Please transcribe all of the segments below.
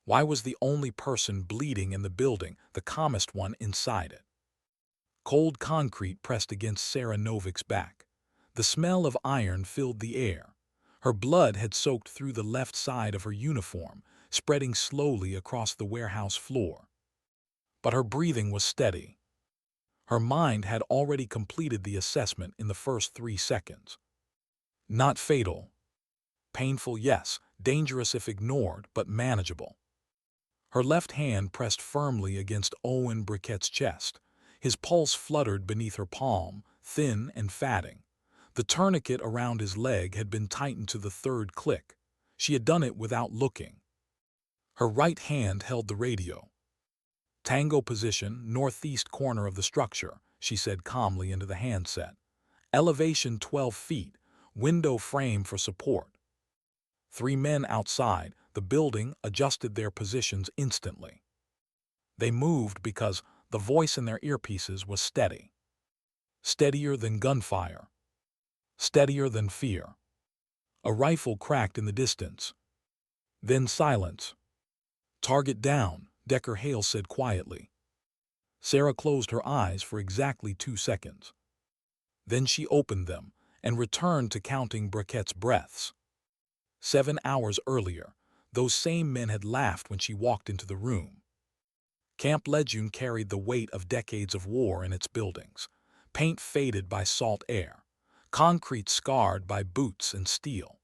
Why was the only person bleeding in the building the calmest one inside it? Cold concrete pressed against Sarah Novik's back. The smell of iron filled the air. Her blood had soaked through the left side of her uniform, spreading slowly across the warehouse floor. But her breathing was steady. Her mind had already completed the assessment in the first 3 seconds. Not fatal. Painful, yes. Dangerous if ignored, but manageable. Her left hand pressed firmly against Owen Briquette's chest. His pulse fluttered beneath her palm, thin and fatting. The tourniquet around his leg had been tightened to the third click. She had done it without looking. Her right hand held the radio. "Tango position, northeast corner of the structure," she said calmly into the handset. "Elevation 12 feet, window frame for support." 3 men outside the building adjusted their positions instantly. They moved because the voice in their earpieces was steady. Steadier than gunfire. Steadier than fear. A rifle cracked in the distance. Then silence. "Target down," Decker Hale said quietly. Sarah closed her eyes for exactly 2 seconds. Then she opened them and returned to counting Briquette's breaths. 7 hours earlier, those same men had laughed when she walked into the room. Camp Lejeune carried the weight of decades of war in its buildings, paint faded by salt air, concrete scarred by boots and steel.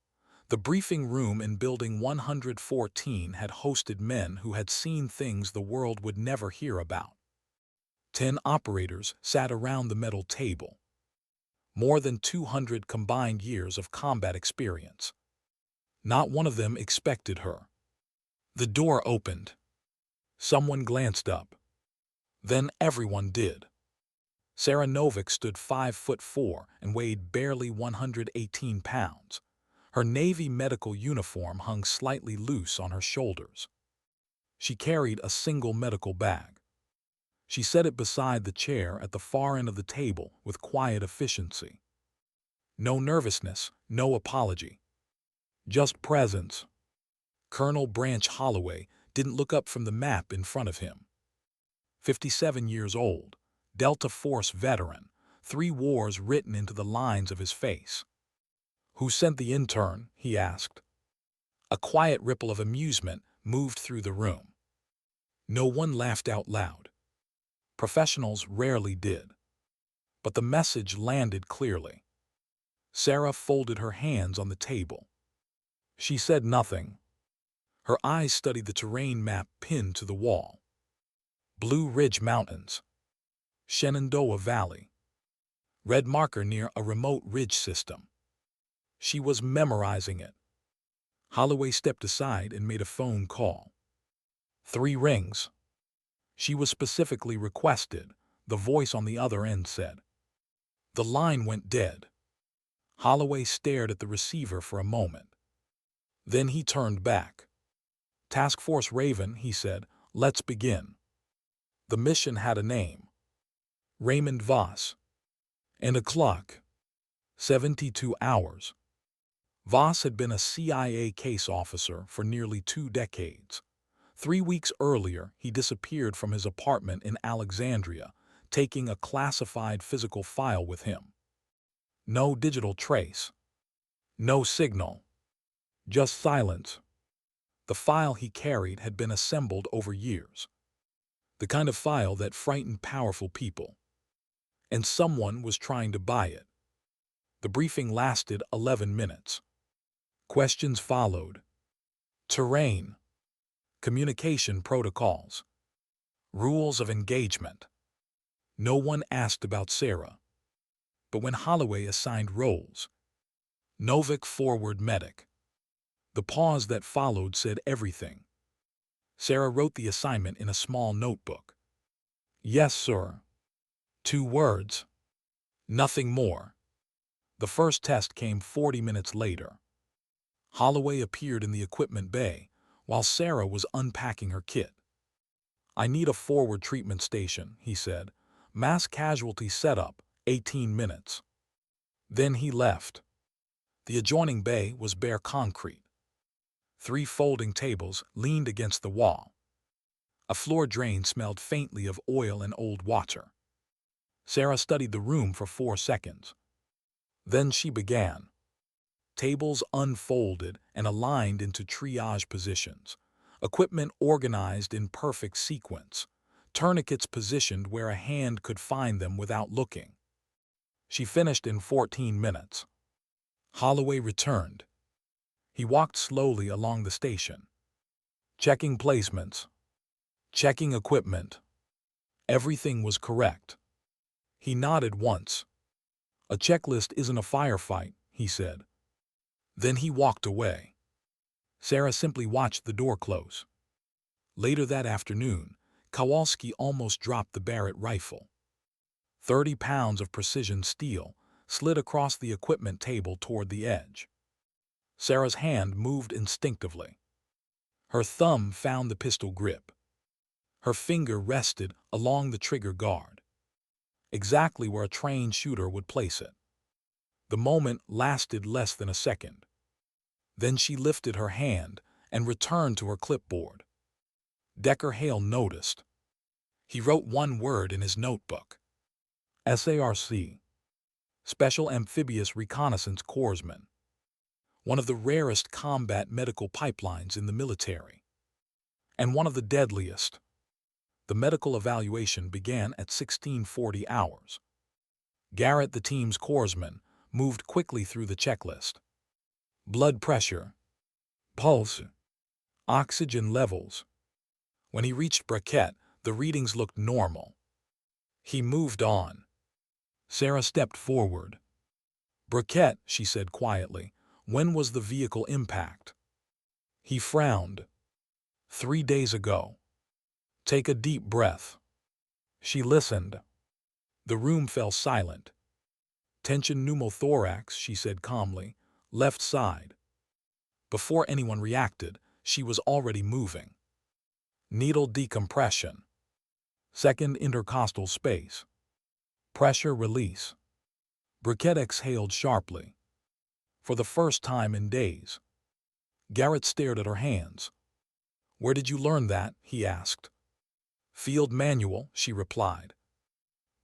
The briefing room in Building 114 had hosted men who had seen things the world would never hear about. 10 operators sat around the metal table. More than 200 combined years of combat experience. Not one of them expected her. The door opened. Someone glanced up. Then everyone did. Sarah Novik stood 5'4" and weighed barely 118 pounds. Her Navy medical uniform hung slightly loose on her shoulders. She carried a single medical bag. She set it beside the chair at the far end of the table with quiet efficiency. No nervousness, no apology. Just presence. Colonel Branch Holloway didn't look up from the map in front of him. 57 years old, Delta Force veteran, 3 wars written into the lines of his face. "Who sent the intern?" he asked. A quiet ripple of amusement moved through the room. No one laughed out loud. Professionals rarely did. But the message landed clearly. Sarah folded her hands on the table. She said nothing. Her eyes studied the terrain map pinned to the wall. Blue Ridge Mountains. Shenandoah Valley. Red marker near a remote ridge system. She was memorizing it. Holloway stepped aside and made a phone call. 3 rings. She was specifically requested, the voice on the other end said. The line went dead. Holloway stared at the receiver for a moment. Then he turned back. "Task Force Raven," he said, "let's begin." The mission had a name. Raymond Voss. And a clock. 72 hours. Voss had been a CIA case officer for nearly 2 decades. 3 weeks earlier, he disappeared from his apartment in Alexandria, taking a classified physical file with him. No digital trace. No signal. Just silence. The file he carried had been assembled over years. The kind of file that frightened powerful people. And someone was trying to buy it. The briefing lasted 11 minutes. Questions followed. Terrain. Communication protocols. Rules of engagement. No one asked about Sarah. But when Holloway assigned roles, Novik forward medic. The pause that followed said everything. Sarah wrote the assignment in a small notebook. "Yes, sir." 2 words. Nothing more. The first test came 40 minutes later. Holloway appeared in the equipment bay while Sarah was unpacking her kit. "I need a forward treatment station," he said. "Mass casualty setup, 18 minutes." Then he left. The adjoining bay was bare concrete. 3 folding tables leaned against the wall. A floor drain smelled faintly of oil and old water. Sarah studied the room for 4 seconds. Then she began. Tables unfolded and aligned into triage positions. Equipment organized in perfect sequence. Tourniquets positioned where a hand could find them without looking. She finished in 14 minutes. Holloway returned. He walked slowly along the station, checking placements, checking equipment. Everything was correct. He nodded once. "A checklist isn't a firefight," he said. Then he walked away. Sarah simply watched the door close. Later that afternoon, Kowalski almost dropped the Barrett rifle. 30 pounds of precision steel slid across the equipment table toward the edge. Sarah's hand moved instinctively. Her thumb found the pistol grip. Her finger rested along the trigger guard, exactly where a trained shooter would place it. The moment lasted less than a second. Then she lifted her hand and returned to her clipboard. Decker Hale noticed. He wrote one word in his notebook. SARC. Special Amphibious Reconnaissance Corpsman. One of the rarest combat medical pipelines in the military. And one of the deadliest. The medical evaluation began at 1640 hours. Garrett, the team's corpsman, moved quickly through the checklist. Blood pressure, pulse, oxygen levels. When he reached Briquette, the readings looked normal. He moved on. Sarah stepped forward. "Briquette," she said quietly, "when was the vehicle impact?" He frowned. 3 days ago. Take a deep breath." She listened. The room fell silent. "Tension pneumothorax," she said calmly, "left side." Before anyone reacted, she was already moving. Needle decompression. Second intercostal space. Pressure release. Briquette exhaled sharply. For the first time in days. Garrett stared at her hands. "Where did you learn that?" he asked. "Field manual," she replied.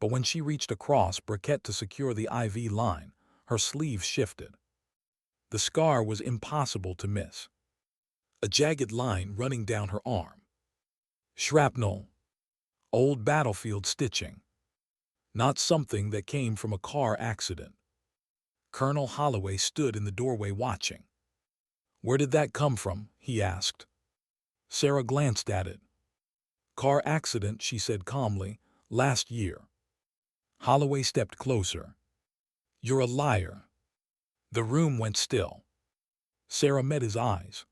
But when she reached across Briquette to secure the IV line, her sleeve shifted. The scar was impossible to miss. A jagged line running down her arm. Shrapnel. Old battlefield stitching. Not something that came from a car accident. Colonel Holloway stood in the doorway watching. "Where did that come from?" he asked. Sarah glanced at it. "Car accident," she said calmly, "last year." Holloway stepped closer. "You're a liar." The room went still. Sarah met his eyes.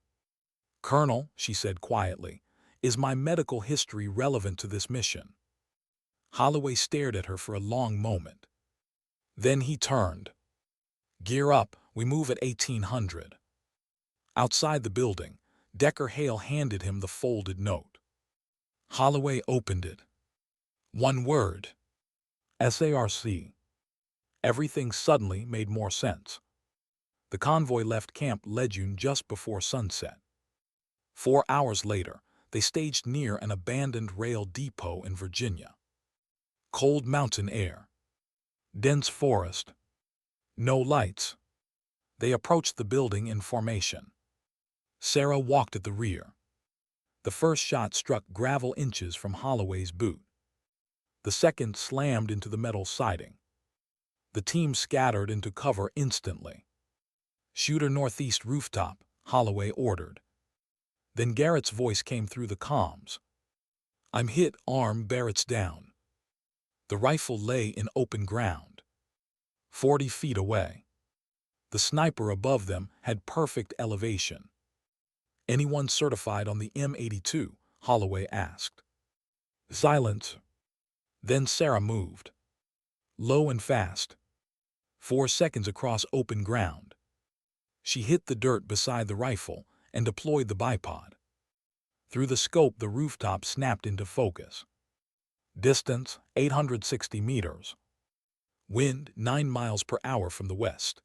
"Colonel," she said quietly, "is my medical history relevant to this mission?" Holloway stared at her for a long moment. Then he turned. "Gear up, we move at 1800. Outside the building, Decker Hale handed him the folded note. Holloway opened it. One word. SARC. Everything suddenly made more sense. The convoy left Camp Lejeune just before sunset. 4 hours later, they staged near an abandoned rail depot in Virginia. Cold mountain air. Dense forest. No lights. They approached the building in formation. Sarah walked at the rear. The first shot struck gravel inches from Holloway's boot. The second slammed into the metal siding. The team scattered into cover instantly. "Shooter northeast rooftop," Holloway ordered. Then Garrett's voice came through the comms. "I'm hit, arm Barrett's down." The rifle lay in open ground, 40 feet away. The sniper above them had perfect elevation. "Anyone certified on the M82?" Holloway asked. Silence. Then Sarah moved. Low and fast. 4 seconds across open ground. She hit the dirt beside the rifle and deployed the bipod. Through the scope, the rooftop snapped into focus. Distance, 860 meters. Wind, 9 miles per hour from the west.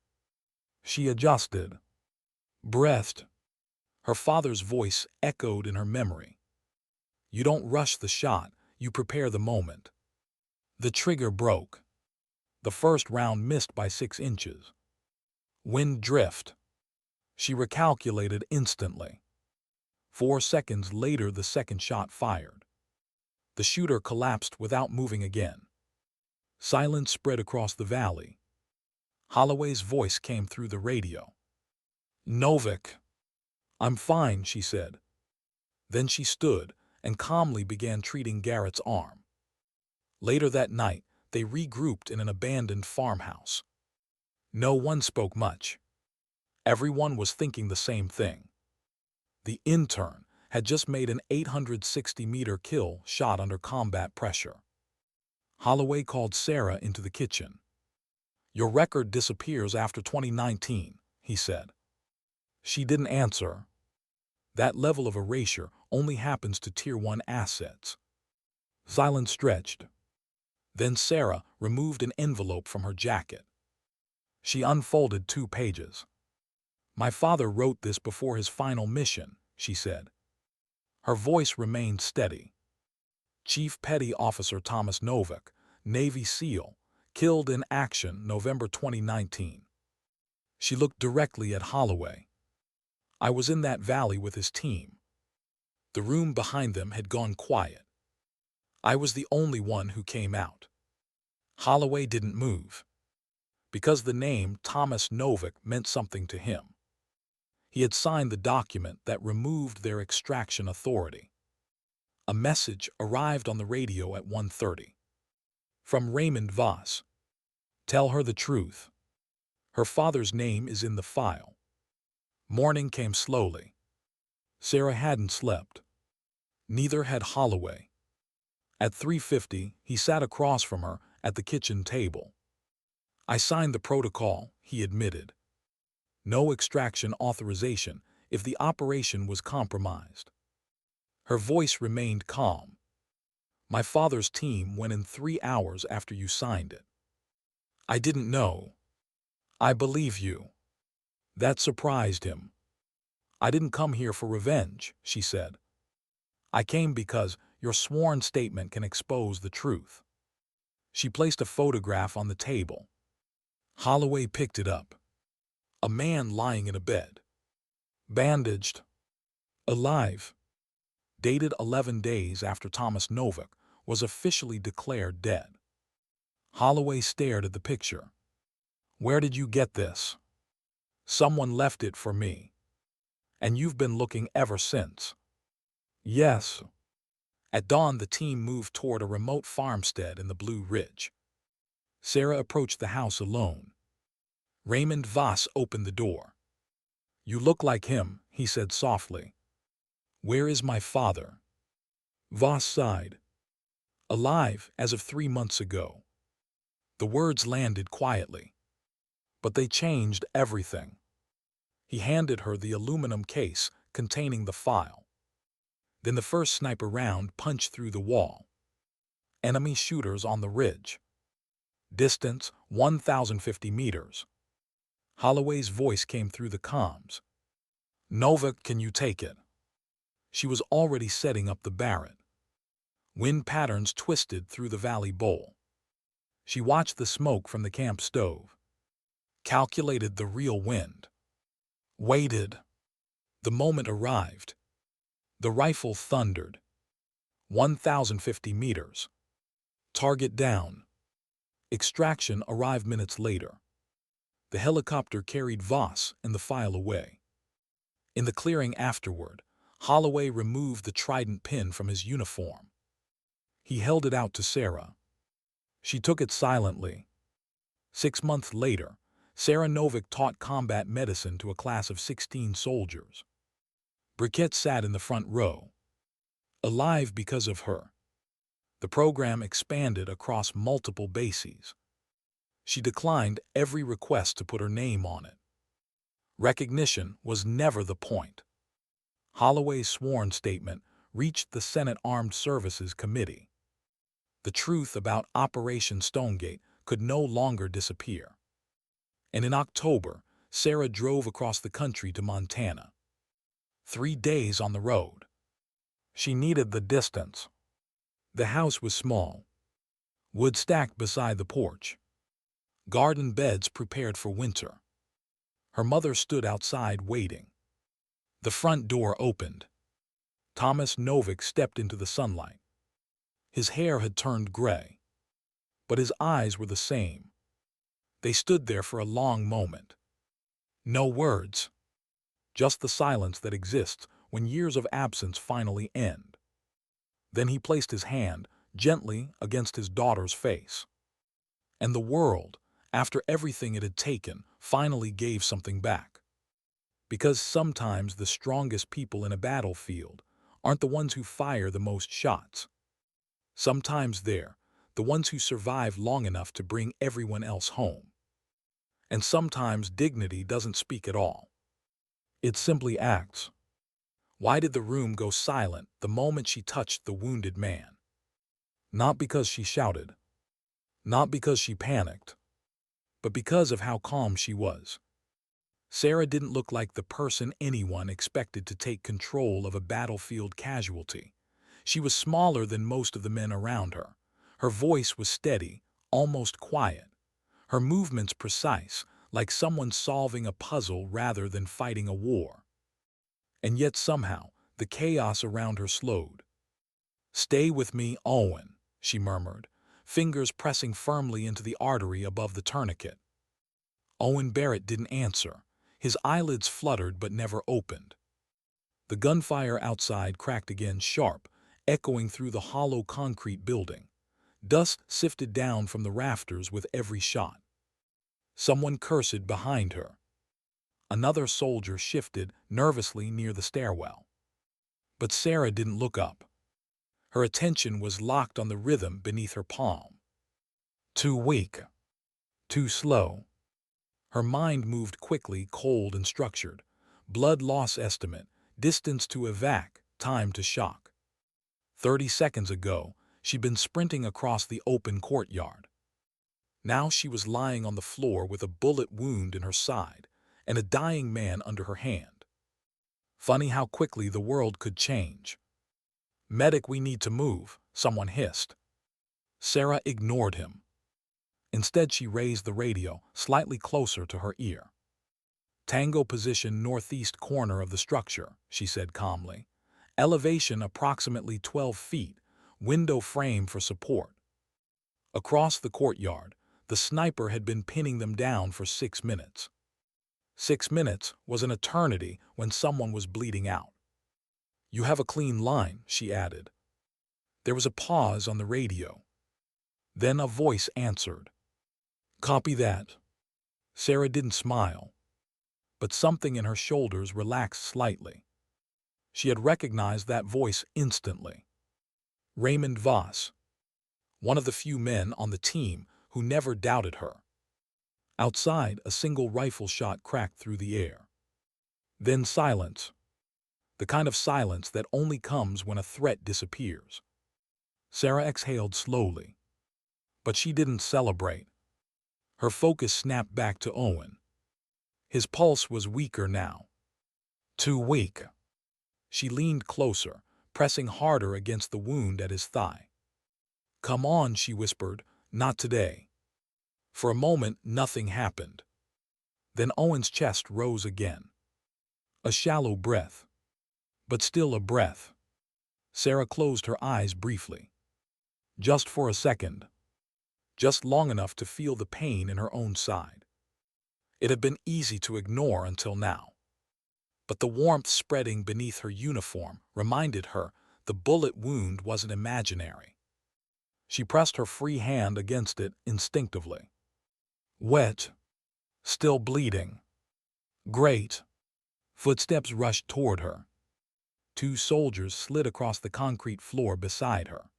She adjusted. Breathed. Her father's voice echoed in her memory. You don't rush the shot, you prepare the moment. The trigger broke. The first round missed by 6 inches. Wind drift. She recalculated instantly. 4 seconds later, the second shot fired. The shooter collapsed without moving again. Silence spread across the valley. Holloway's voice came through the radio. Novik. I'm fine, she said. Then she stood and calmly began treating Garrett's arm. Later that night, they regrouped in an abandoned farmhouse. No one spoke much. Everyone was thinking the same thing. The intern had just made an 860-meter kill shot under combat pressure. Holloway called Sarah into the kitchen. Your record disappears after 2019, he said. She didn't answer. That level of erasure only happens to Tier 1 assets. Silence stretched. Then Sarah removed an envelope from her jacket. She unfolded 2 pages. My father wrote this before his final mission, she said. Her voice remained steady. Chief Petty Officer Thomas Novik, Navy SEAL, killed in action November 2019. She looked directly at Holloway. I was in that valley with his team. The room behind them had gone quiet. I was the only one who came out. Holloway didn't move. Because the name Thomas Novik meant something to him. He had signed the document that removed their extraction authority. A message arrived on the radio at 1:30. From Raymond Voss. Tell her the truth. Her father's name is in the file. Morning came slowly. Sarah hadn't slept. Neither had Holloway. At 3:50, he sat across from her at the kitchen table. I signed the protocol, he admitted. No extraction authorization if the operation was compromised. Her voice remained calm. My father's team went in 3 hours after you signed it. I didn't know. I believe you. That surprised him. I didn't come here for revenge, she said. I came because your sworn statement can expose the truth. She placed a photograph on the table. Holloway picked it up. A man lying in a bed. Bandaged. Alive. Dated 11 days after Thomas Novik was officially declared dead. Holloway stared at the picture. Where did you get this? Someone left it for me. And you've been looking ever since. Yes. At dawn, the team moved toward a remote farmstead in the Blue Ridge. Sarah approached the house alone. Raymond Voss opened the door. You look like him, he said softly. Where is my father? Voss sighed. Alive as of 3 months ago. The words landed quietly. But they changed everything. He handed her the aluminum case containing the file. Then the first sniper round punched through the wall. Enemy shooters on the ridge. Distance 1,050 meters. Holloway's voice came through the comms. Novik, can you take it? She was already setting up the Barrett. Wind patterns twisted through the valley bowl. She watched the smoke from the camp stove. Calculated the real wind. Waited. The moment arrived. The rifle thundered. 1,050 meters. Target down. Extraction arrived minutes later. The helicopter carried Voss and the file away. In the clearing afterward, Holloway removed the trident pin from his uniform. He held it out to Sarah. She took it silently. 6 months later, Sarah Novik taught combat medicine to a class of 16 soldiers. Briquette sat in the front row. Alive because of her. The program expanded across multiple bases. She declined every request to put her name on it. Recognition was never the point. Holloway's sworn statement reached the Senate Armed Services Committee. The truth about Operation Stonegate could no longer disappear. And in October, Sarah drove across the country to Montana. 3 days on the road. She needed the distance. The house was small. Wood stacked beside the porch. Garden beds prepared for winter. Her mother stood outside waiting. The front door opened. Thomas Novik stepped into the sunlight. His hair had turned gray, but his eyes were the same. They stood there for a long moment. No words, just the silence that exists when years of absence finally end. Then he placed his hand gently against his daughter's face. And the world, after everything it had taken, finally gave something back. Because sometimes the strongest people in a battlefield aren't the ones who fire the most shots. Sometimes they're the ones who survive long enough to bring everyone else home. And sometimes dignity doesn't speak at all. It simply acts. Why did the room go silent the moment she touched the wounded man? Not because she shouted, not because she panicked, but because of how calm she was. Sarah didn't look like the person anyone expected to take control of a battlefield casualty. She was smaller than most of the men around her. Her voice was steady, almost quiet. Her movements precise, like someone solving a puzzle rather than fighting a war. And yet somehow, the chaos around her slowed. "Stay with me, Owen," she murmured, fingers pressing firmly into the artery above the tourniquet. Owen Barrett didn't answer. His eyelids fluttered but never opened. The gunfire outside cracked again sharp, echoing through the hollow concrete building. Dust sifted down from the rafters with every shot. Someone cursed behind her. Another soldier shifted nervously near the stairwell. But Sarah didn't look up. Her attention was locked on the rhythm beneath her palm. Too weak. Too slow. Her mind moved quickly, cold and structured. Blood loss estimate, distance to evac, time to shock. 30 seconds ago, she'd been sprinting across the open courtyard. Now she was lying on the floor with a bullet wound in her side and a dying man under her hand. Funny how quickly the world could change. "Medic, we need to move," someone hissed. Sarah ignored him. Instead, she raised the radio slightly closer to her ear. "Tango position northeast corner of the structure," she said calmly. "Elevation approximately 12 feet, window frame for support." Across the courtyard, the sniper had been pinning them down for 6 minutes. 6 minutes was an eternity when someone was bleeding out. "You have a clean line," she added. There was a pause on the radio. Then a voice answered. "Copy that." Sarah didn't smile, but something in her shoulders relaxed slightly. She had recognized that voice instantly. Raymond Voss, one of the few men on the team who never doubted her. Outside, a single rifle shot cracked through the air. Then silence. The kind of silence that only comes when a threat disappears. Sarah exhaled slowly. But she didn't celebrate. Her focus snapped back to Owen. His pulse was weaker now. Too weak. She leaned closer, pressing harder against the wound at his thigh. "Come on," she whispered, "not today." For a moment, nothing happened. Then Owen's chest rose again. A shallow breath. But still a breath. Sarah closed her eyes briefly. Just for a second. Just long enough to feel the pain in her own side. It had been easy to ignore until now. But the warmth spreading beneath her uniform reminded her the bullet wound wasn't imaginary. She pressed her free hand against it instinctively. Wet. Still bleeding. Great. Footsteps rushed toward her. 2 soldiers slid across the concrete floor beside her.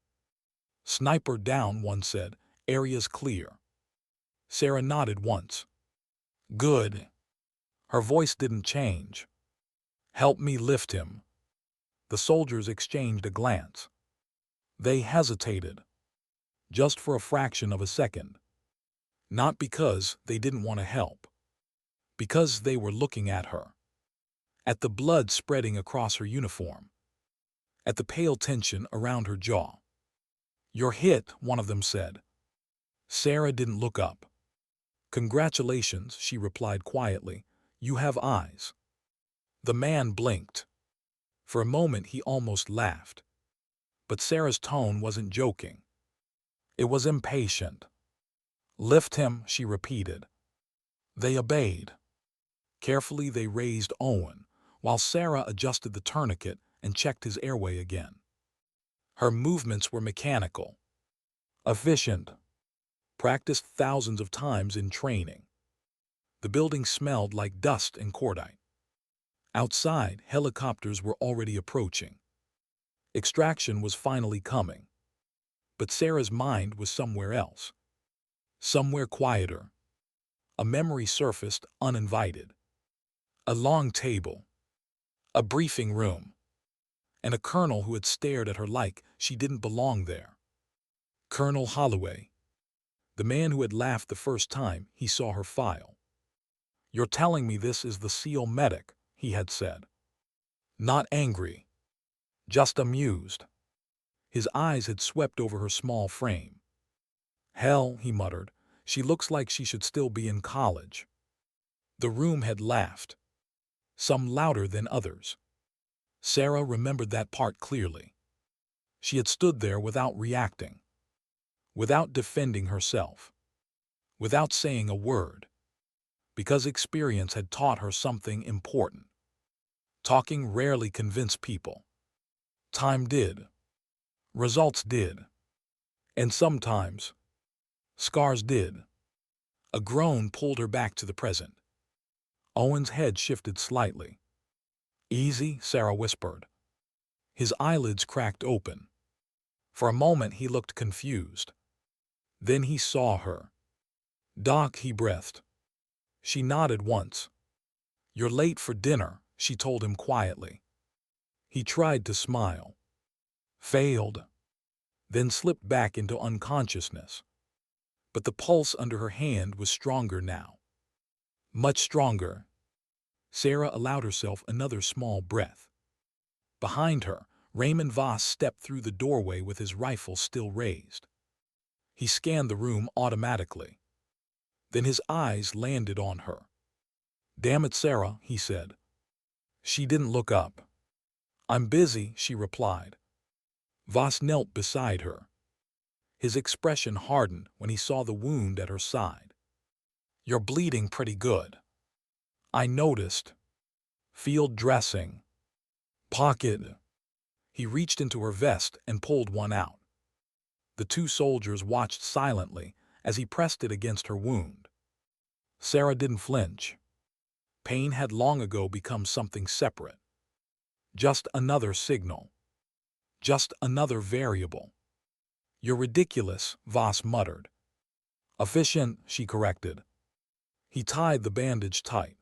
"Sniper down," one said. "Area's clear." Sarah nodded once. "Good." Her voice didn't change. "Help me lift him." The soldiers exchanged a glance. They hesitated. Just for a fraction of a second. Not because they didn't want to help. Because they were looking at her. at the blood spreading across her uniform, at the pale tension around her jaw. "You're hit," one of them said. Sarah didn't look up. "Congratulations," she replied quietly. "You have eyes." The man blinked. For a moment he almost laughed. But Sarah's tone wasn't joking. It was impatient. "Lift him," she repeated. They obeyed. Carefully they raised Owen, while Sarah adjusted the tourniquet and checked his airway again. Her movements were mechanical, efficient, practiced thousands of times in training. The building smelled like dust and cordite. Outside, helicopters were already approaching. Extraction was finally coming. But Sarah's mind was somewhere else. Somewhere quieter. A memory surfaced uninvited. A long table. A briefing room. And a colonel who had stared at her like she didn't belong there. Colonel Holloway. The man who had laughed the first time he saw her file. "You're telling me this is the SEAL medic," he had said. Not angry. Just amused. His eyes had swept over her small frame. "Hell," he muttered, "she looks like she should still be in college." The room had laughed. Some louder than others. Sarah remembered that part clearly. She had stood there without reacting. Without defending herself. Without saying a word. Because experience had taught her something important. Talking rarely convinced people. Time did. Results did. And sometimes, scars did. A groan pulled her back to the present. Owen's head shifted slightly. "Easy," Sarah whispered. His eyelids cracked open. For a moment he looked confused. Then he saw her. "Doc," he breathed. She nodded once. "You're late for dinner," she told him quietly. He tried to smile. Failed. Then slipped back into unconsciousness. But the pulse under her hand was stronger now. Much stronger. Sarah allowed herself another small breath. Behind her, Raymond Voss stepped through the doorway with his rifle still raised. He scanned the room automatically. Then his eyes landed on her. "Damn it, Sarah," he said. She didn't look up. "I'm busy," she replied. Voss knelt beside her. His expression hardened when he saw the wound at her side. "You're bleeding pretty good." "I noticed." "Field dressing." "Pocket." He reached into her vest and pulled one out. The two soldiers watched silently as he pressed it against her wound. Sarah didn't flinch. Pain had long ago become something separate. Just another signal. Just another variable. "You're ridiculous," Voss muttered. "Efficient," she corrected. He tied the bandage tight.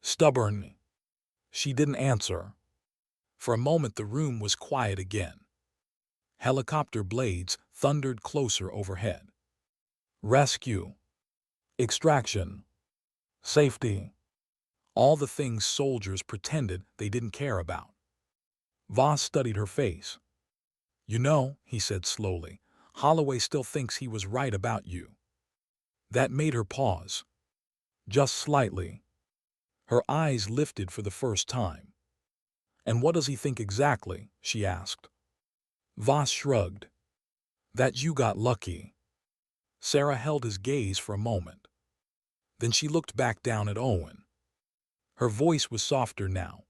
"Stubborn." She didn't answer. For a moment the room was quiet again. Helicopter blades thundered closer overhead. Rescue. Extraction. Safety. All the things soldiers pretended they didn't care about. Voss studied her face. "You know," he said slowly, "Holloway still thinks he was right about you." That made her pause. Just slightly. Her eyes lifted for the first time. "And what does he think exactly?" she asked. Voss shrugged. "That you got lucky." Sarah held his gaze for a moment. Then she looked back down at Owen. Her voice was softer now.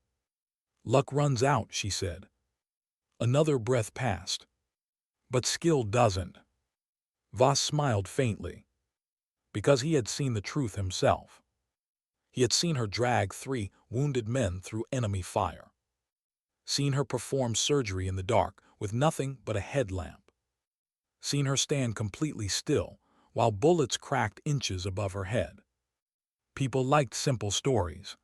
"Luck runs out," she said. Another breath passed. "But skill doesn't." Voss smiled faintly. Because he had seen the truth himself. He had seen her drag 3 wounded men through enemy fire. Seen her perform surgery in the dark with nothing but a headlamp. Seen her stand completely still while bullets cracked inches above her head. People liked simple stories.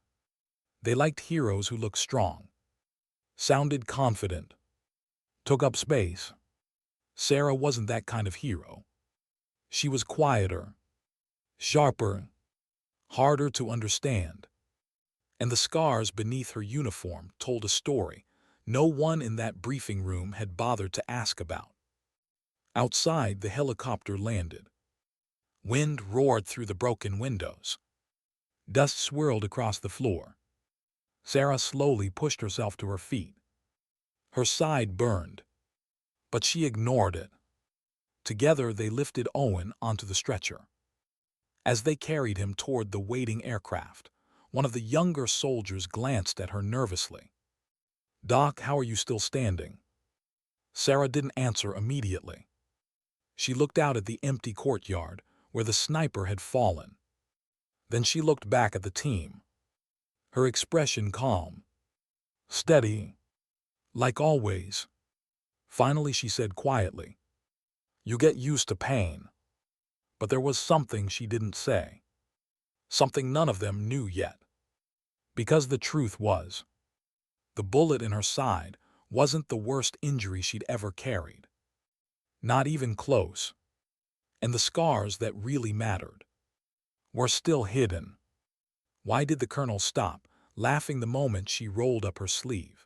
They liked heroes who looked strong. Sounded confident. Took up space. Sarah wasn't that kind of hero. She was quieter. Sharper. Harder to understand. and the scars beneath her uniform told a story no one in that briefing room had bothered to ask about. Outside, the helicopter landed. Wind roared through the broken windows. Dust swirled across the floor. Sarah slowly pushed herself to her feet. Her side burned, but she ignored it. Together, they lifted Owen onto the stretcher. As they carried him toward the waiting aircraft, one of the younger soldiers glanced at her nervously. "Doc, how are you still standing?" Sarah didn't answer immediately. She looked out at the empty courtyard where the sniper had fallen. Then she looked back at the team. Her expression calm. "Steady. Like always." Finally, she said quietly, "You get used to pain." But there was something she didn't say. Something none of them knew yet. Because the truth was, the bullet in her side wasn't the worst injury she'd ever carried. Not even close. And the scars that really mattered were still hidden. Why did the colonel stop, laughing the moment she rolled up her sleeve?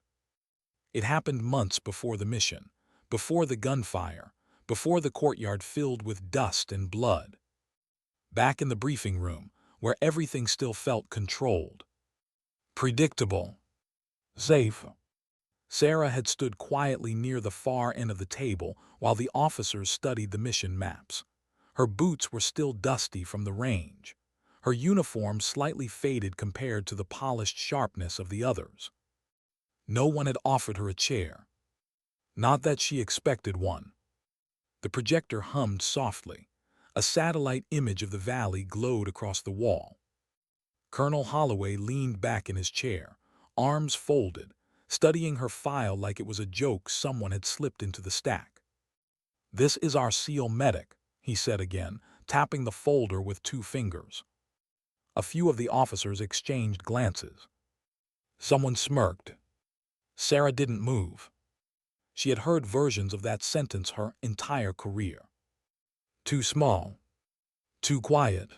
It happened months before the mission, before the gunfire, before the courtyard filled with dust and blood. Back in the briefing room, where everything still felt controlled. Predictable. Safe. Sarah had stood quietly near the far end of the table while the officers studied the mission maps. Her boots were still dusty from the range. Her uniform slightly faded compared to the polished sharpness of the others. No one had offered her a chair. Not that she expected one. The projector hummed softly. A satellite image of the valley glowed across the wall. Colonel Holloway leaned back in his chair, arms folded, studying her file like it was a joke someone had slipped into the stack. "This is our SEAL medic," he said again, tapping the folder with 2 fingers. A few of the officers exchanged glances. Someone smirked. Sarah didn't move. She had heard versions of that sentence her entire career. Too small. Too quiet.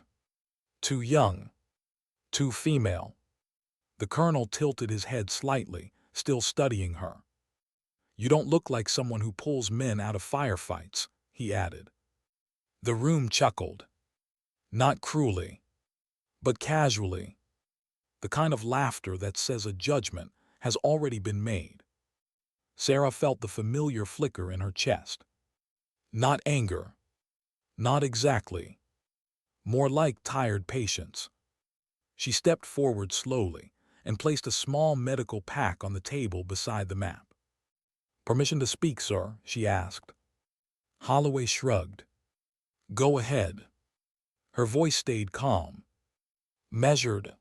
Too young. Too female. The colonel tilted his head slightly, still studying her. "You don't look like someone who pulls men out of firefights," he added. The room chuckled. Not cruelly, but casually. The kind of laughter that says a judgment has already been made. Sarah felt the familiar flicker in her chest. Not anger. Not exactly. More like tired patience. She stepped forward slowly and placed a small medical pack on the table beside the map. "Permission to speak, sir?" she asked. Holloway shrugged. "Go ahead." Her voice stayed calm. Measured.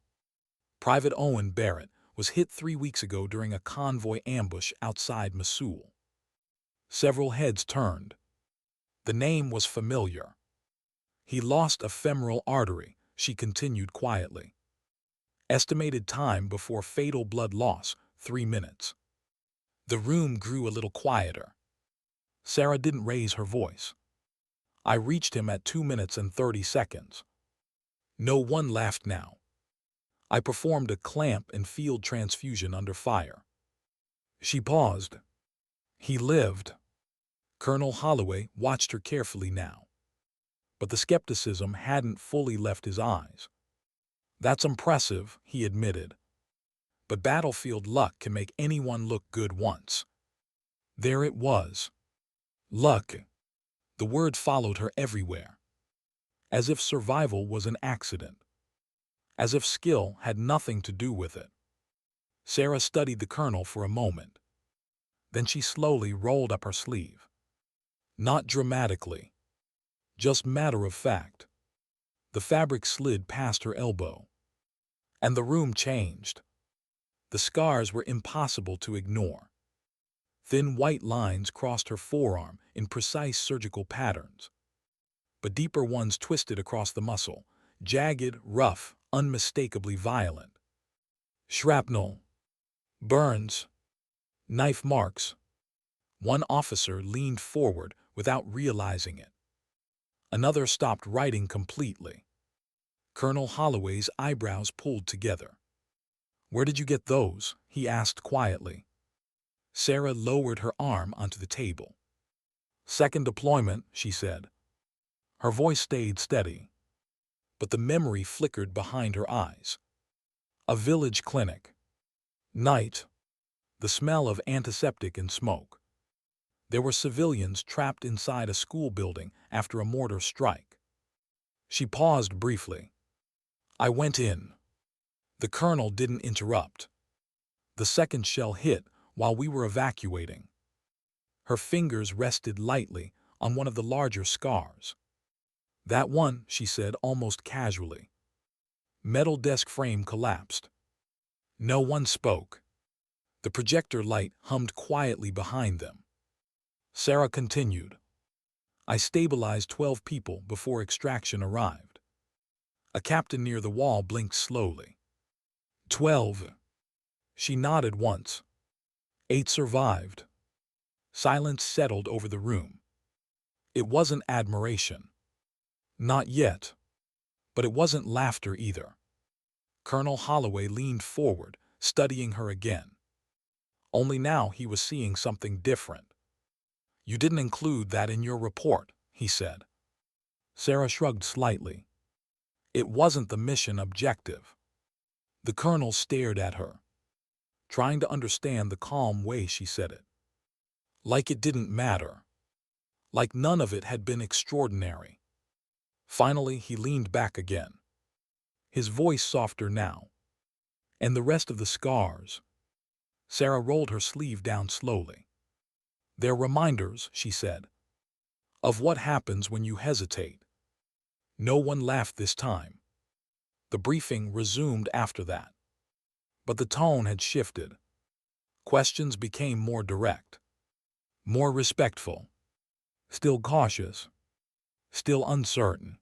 Private Owen Barrett was hit 3 weeks ago during a convoy ambush outside Mosul. Several heads turned. The name was familiar. He lost a femoral artery, she continued quietly. Estimated time before fatal blood loss, 3 minutes. The room grew a little quieter. Sarah didn't raise her voice. "I reached him at 2 minutes and 30 seconds. No one laughed now. I performed a clamp and field transfusion under fire." She paused. "He lived." Colonel Holloway watched her carefully now. But the skepticism hadn't fully left his eyes. "That's impressive," he admitted. "But battlefield luck can make anyone look good once." There it was. Luck. The word followed her everywhere. As if survival was an accident. As if skill had nothing to do with it. Sarah studied the colonel for a moment. Then she slowly rolled up her sleeve. Not dramatically. Just matter of fact. The fabric slid past her elbow. And the room changed. The scars were impossible to ignore. Thin white lines crossed her forearm in precise surgical patterns. But deeper ones twisted across the muscle, jagged, rough, unmistakably violent. Shrapnel. Burns. Knife marks. One officer leaned forward without realizing it. Another stopped writing completely. Colonel Holloway's eyebrows pulled together. "Where did you get those?" he asked quietly. Sarah lowered her arm onto the table. "Second deployment," she said. Her voice stayed steady, but the memory flickered behind her eyes. A village clinic. Night. The smell of antiseptic and smoke. There were civilians trapped inside a school building after a mortar strike. She paused briefly. "I went in." The colonel didn't interrupt. "The second shell hit while we were evacuating." Her fingers rested lightly on one of the larger scars. "That one," she said almost casually. Metal desk frame collapsed. No one spoke. The projector light hummed quietly behind them. Sarah continued. "I stabilized 12 people before extraction arrived." A captain near the wall blinked slowly. 12. She nodded once. 8 survived. Silence settled over the room. It wasn't admiration. Not yet. But it wasn't laughter either. Colonel Holloway leaned forward, studying her again. Only now he was seeing something different. "You didn't include that in your report," he said. Sarah shrugged slightly. "It wasn't the mission objective." The colonel stared at her, trying to understand the calm way she said it. Like it didn't matter. Like none of it had been extraordinary. Finally, he leaned back again. His voice softer now. "And the rest of the scars?" Sarah rolled her sleeve down slowly. "They're reminders," she said, "of what happens when you hesitate." No one laughed this time. The briefing resumed after that. But the tone had shifted. Questions became more direct, more respectful, still cautious, still uncertain.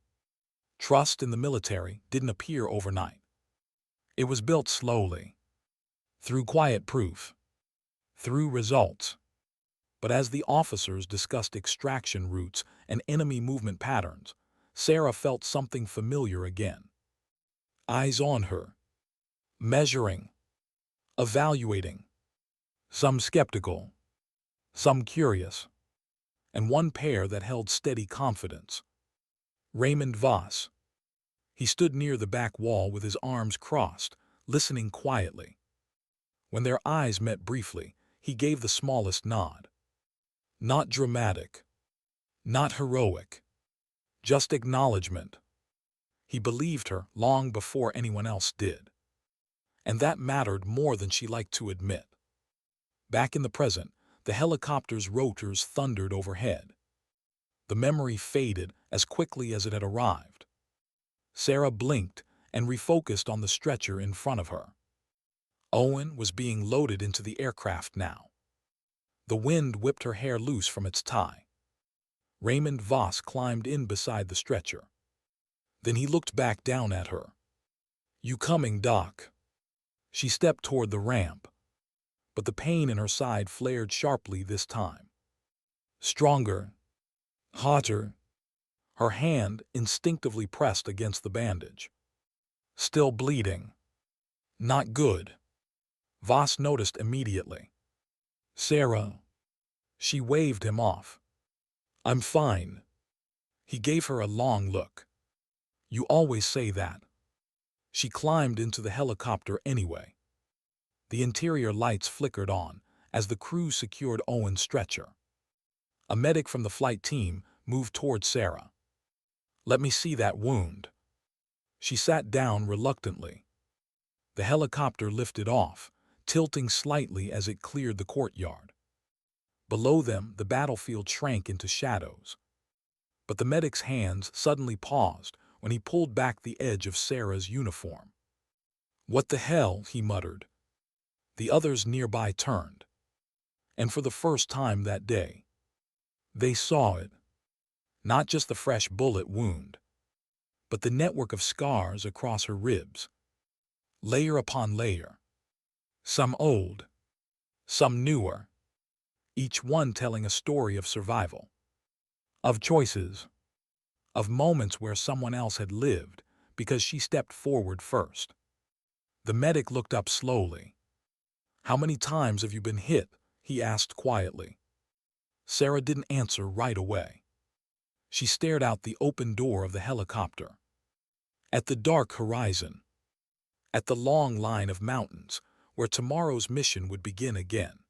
Trust in the military didn't appear overnight. It was built slowly, through quiet proof, through results. But as the officers discussed extraction routes and enemy movement patterns, Sarah felt something familiar again. Eyes on her, measuring, evaluating, some skeptical, some curious, and one pair that held steady confidence. Raymond Voss. He stood near the back wall with his arms crossed, listening quietly. When their eyes met briefly, he gave the smallest nod. Not dramatic, not heroic, just acknowledgement. He believed her long before anyone else did. And that mattered more than she liked to admit. Back in the present, the helicopter's rotors thundered overhead. The memory faded as quickly as it had arrived. Sarah blinked and refocused on the stretcher in front of her. Owen was being loaded into the aircraft now. The wind whipped her hair loose from its tie. Raymond Voss climbed in beside the stretcher. Then he looked back down at her. "You coming, Doc?" She stepped toward the ramp, but the pain in her side flared sharply this time. Stronger, hotter. Her hand instinctively pressed against the bandage. Still bleeding. Not good. Voss noticed immediately. "Sarah." She waved him off. "I'm fine." He gave her a long look. "You always say that." She climbed into the helicopter anyway. The interior lights flickered on as the crew secured Owen's stretcher. A medic from the flight team moved toward Sarah. "Let me see that wound." She sat down reluctantly. The helicopter lifted off, tilting slightly as it cleared the courtyard. Below them, the battlefield shrank into shadows. But the medic's hands suddenly paused when he pulled back the edge of Sarah's uniform. "What the hell?" he muttered. The others nearby turned. And for the first time that day, they saw it. Not just the fresh bullet wound, but the network of scars across her ribs. Layer upon layer. Some old, some newer. Each one telling a story of survival. Of choices. Of moments where someone else had lived because she stepped forward first. The medic looked up slowly. "How many times have you been hit?" he asked quietly. Sarah didn't answer right away. She stared out the open door of the helicopter. At the dark horizon. At the long line of mountains, where tomorrow's mission would begin again.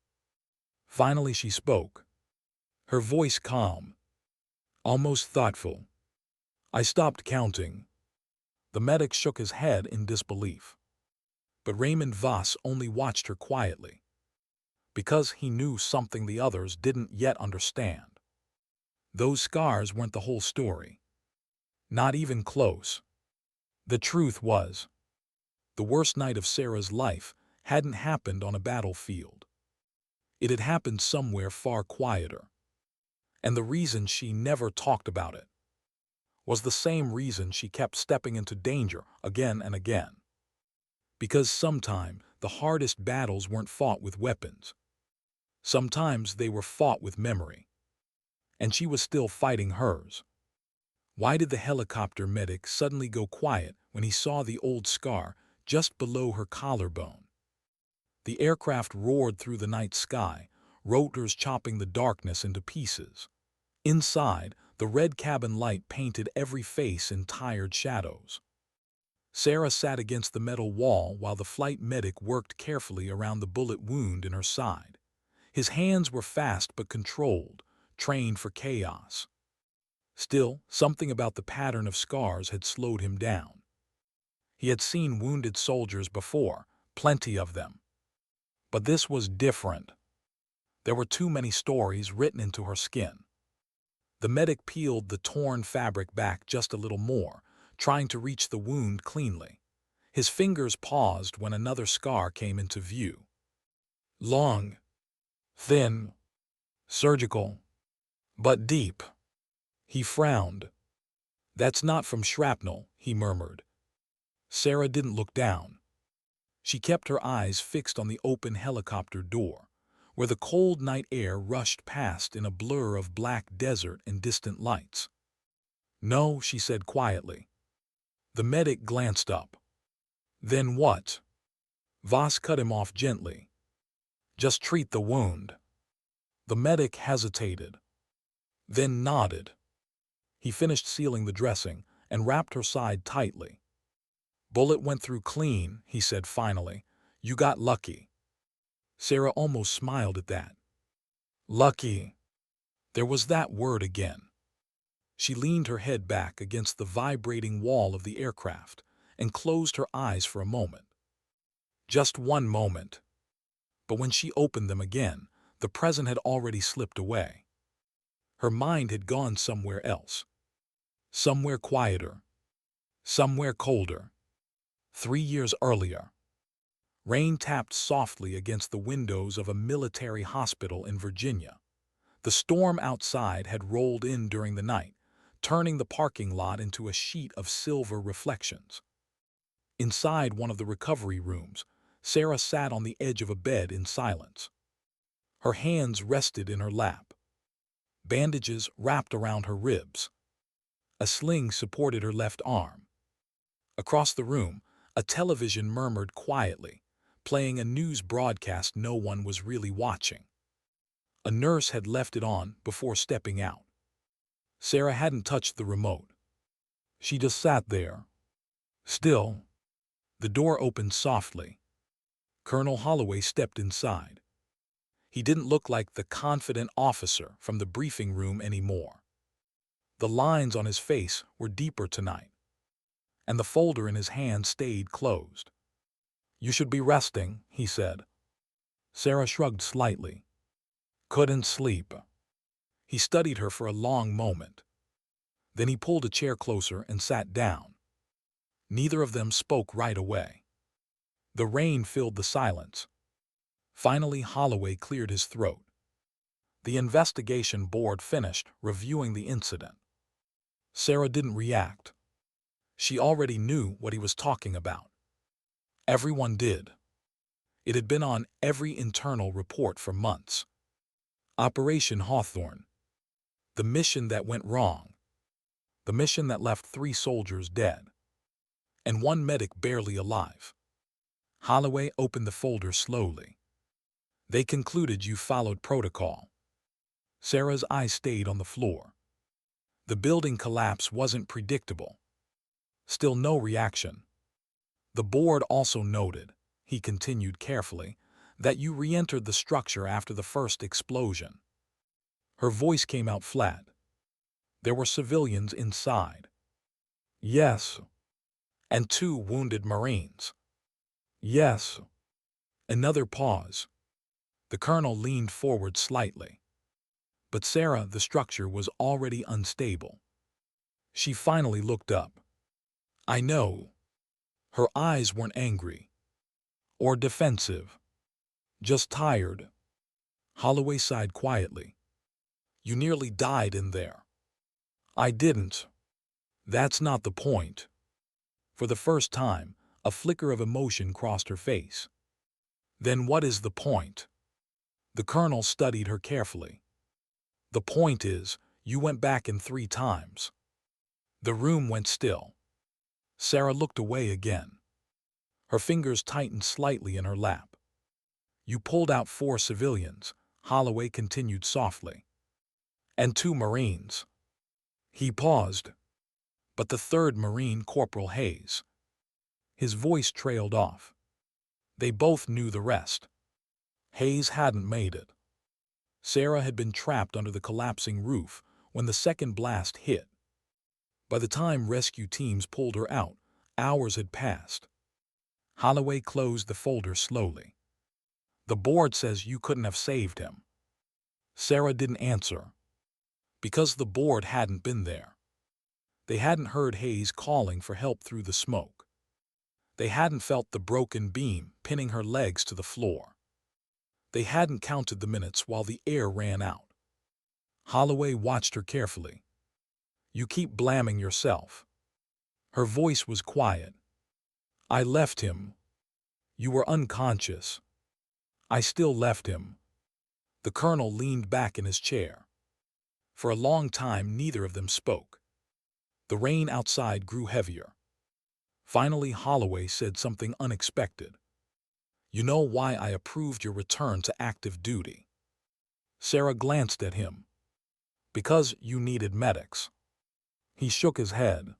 Finally she spoke. Her voice calm. Almost thoughtful. "I stopped counting." The medic shook his head in disbelief. But Raymond Voss only watched her quietly. Because he knew something the others didn't yet understand. Those scars weren't the whole story. Not even close. The truth was, the worst night of Sarah's life hadn't happened on a battlefield. It had happened somewhere far quieter. And the reason she never talked about it was the same reason she kept stepping into danger again and again. Because sometimes the hardest battles weren't fought with weapons. Sometimes they were fought with memory. And she was still fighting hers. Why did the helicopter medic suddenly go quiet when he saw the old scar just below her collarbone? The aircraft roared through the night sky, rotors chopping the darkness into pieces. Inside, the red cabin light painted every face in tired shadows. Sarah sat against the metal wall while the flight medic worked carefully around the bullet wound in her side. His hands were fast but controlled, trained for chaos. Still, something about the pattern of scars had slowed him down. He had seen wounded soldiers before, plenty of them. But this was different. There were too many stories written into her skin. The medic peeled the torn fabric back just a little more, trying to reach the wound cleanly. His fingers paused when another scar came into view. Long, thin, surgical, but deep. He frowned. "That's not from shrapnel," he murmured. Sarah didn't look down. She kept her eyes fixed on the open helicopter door, where the cold night air rushed past in a blur of black desert and distant lights. "No," she said quietly. The medic glanced up. "Then what?" Voss cut him off gently. "Just treat the wound." The medic hesitated, then nodded. He finished sealing the dressing and wrapped her side tightly. "Bullet went through clean," he said finally. "You got lucky." Sarah almost smiled at that. Lucky. There was that word again. She leaned her head back against the vibrating wall of the aircraft and closed her eyes for a moment. Just one moment. But when she opened them again, the present had already slipped away. Her mind had gone somewhere else. Somewhere quieter. Somewhere colder. 3 years earlier. Rain tapped softly against the windows of a military hospital in Virginia. The storm outside had rolled in during the night, turning the parking lot into a sheet of silver reflections. Inside one of the recovery rooms, Sarah sat on the edge of a bed in silence. Her hands rested in her lap. Bandages wrapped around her ribs. A sling supported her left arm. Across the room, a television murmured quietly, playing a news broadcast no one was really watching. A nurse had left it on before stepping out. Sarah hadn't touched the remote. She just sat there. Still. The door opened softly. Colonel Holloway stepped inside. He didn't look like the confident officer from the briefing room anymore. The lines on his face were deeper tonight, and the folder in his hand stayed closed. "You should be resting," he said. Sarah shrugged slightly. "Couldn't sleep." He studied her for a long moment. Then he pulled a chair closer and sat down. Neither of them spoke right away. The rain filled the silence. Finally, Holloway cleared his throat. The investigation board finished reviewing the incident. Sarah didn't react. She already knew what he was talking about. Everyone did. It had been on every internal report for months. Operation Hawthorne. The mission that went wrong. The mission that left 3 soldiers dead. And 1 medic barely alive. Holloway opened the folder slowly. They concluded you followed protocol. Sarah's eyes stayed on the floor. The building collapse wasn't predictable. Still no reaction. The board also noted, he continued carefully, that you re-entered the structure after the first explosion. Her voice came out flat. There were civilians inside. Yes. And 2 wounded Marines. Yes. Another pause. The colonel leaned forward slightly. But Sarah, the structure was already unstable. She finally looked up. I know. Her eyes weren't angry. Or defensive. Just tired. Holloway sighed quietly. You nearly died in there. I didn't. That's not the point. For the first time, a flicker of emotion crossed her face. Then what is the point? The colonel studied her carefully. The point is, you went back in 3 times. The room went still. Sarah looked away again. Her fingers tightened slightly in her lap. You pulled out 4 civilians, Holloway continued softly. And 2 Marines. He paused. But the 3rd Marine, Corporal Hayes. His voice trailed off. They both knew the rest. Hayes hadn't made it. Sarah had been trapped under the collapsing roof when the second blast hit. By the time rescue teams pulled her out, hours had passed. Holloway closed the folder slowly. The board says you couldn't have saved him. Sarah didn't answer. Because the board hadn't been there. They hadn't heard Hayes calling for help through the smoke. They hadn't felt the broken beam pinning her legs to the floor. They hadn't counted the minutes while the air ran out. Holloway watched her carefully. You keep blaming yourself. Her voice was quiet. I left him. You were unconscious. I still left him. The colonel leaned back in his chair. For a long time, neither of them spoke. The rain outside grew heavier. Finally, Holloway said something unexpected. You know why I approved your return to active duty? Sarah glanced at him. Because you needed medics. He shook his head.